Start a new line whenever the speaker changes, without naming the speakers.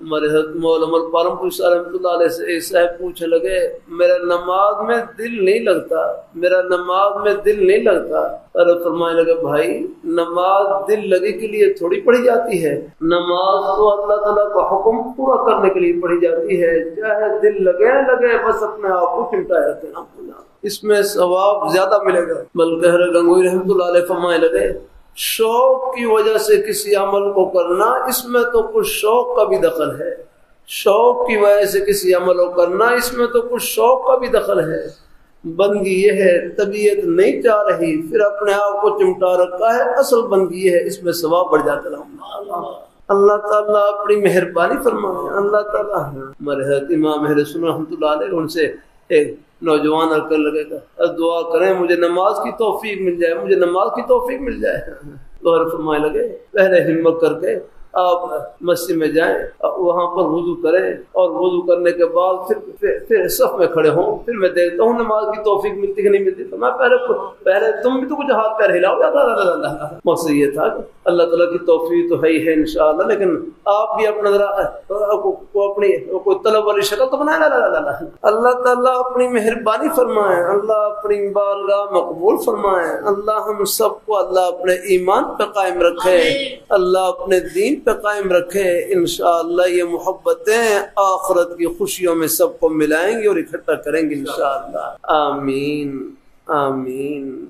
ہمارے حضرت مولانا عمر پارم پور صاحب رحمۃ اللہ علیہ سے صاحب پوچھنے لگے میرا نماز میں دل نہیں لگتا، میرا نماز میں دل نہیں لگتا۔ اور فرمانے لگے بھائی نماز دل لگے کے لیے تھوڑی پڑھی جاتی ہے، نماز تو اللہ تعالیٰ کا حکم پورا کرنے کے لیے پڑھی جاتی ہے، چاہے دل لگے لگے بس اپنے آپ کو چمٹائے رکھے، اس میں ثواب زیادہ ملے گا۔ بلکہ حضرت گنگوئی رحمۃ اللہ علیہ فرمانے لگے شوق کی وجہ سے کسی عمل کو کرنا، اس میں تو کچھ شوق کا بھی دخل ہے، شوق کی وجہ سے کسی عمل کو کرنا اس میں تو کچھ شوق کا بھی دخل ہے۔ بندگی یہ ہے طبیعت نہیں چاہ رہی پھر اپنے آپ کو چمٹا رکھا ہے، اصل بندگی ہے اس میں ثواب بڑھ جاتا رہا۔ اللہ تعالیٰ اپنی مہربانی فرمائے۔ اللہ تعالیٰ ہمارے حضرت امام اہل سنت رحمۃ اللہ علیہ ان سے ایک نوجوان کر لگے گا دعا کریں مجھے نماز کی توفیق مل جائے، مجھے نماز کی توفیق مل جائے۔ تو فرمانے لگے پہلے ہمت کر کے آپ مسجد میں جائیں، وہاں پر وضو کریں اور وضو کرنے کے بعد پھر صف میں کھڑے ہوں، پھر میں دیکھتا ہوں نماز کی توفیق ملتی کہ نہیں ملتی۔ تو میں پہلے تم بھی تو کچھ ہاتھ پیر ہلاؤ گا۔ مقصد یہ تھا کہ اللہ تعالیٰ کی توفیق تو ہے ہی ہے انشاءاللہ، لیکن آپ بھی اپنا ذرا اپنی کوئی طلب والی شکل تو بنائے۔ اللہ تعالیٰ اپنی مہربانی فرمائے، اللہ اپنی بارگاہ مقبول فرمائے، اللہ ہم سب کو اللہ اپنے ایمان پہ قائم رکھے، اللہ اپنے دین پہ قائم رکھے۔ انشاءاللہ یہ محبتیں آخرت کی خوشیوں میں سب کو ملائیں گی اور اکٹھا کریں گے انشاءاللہ۔ آمین آمین۔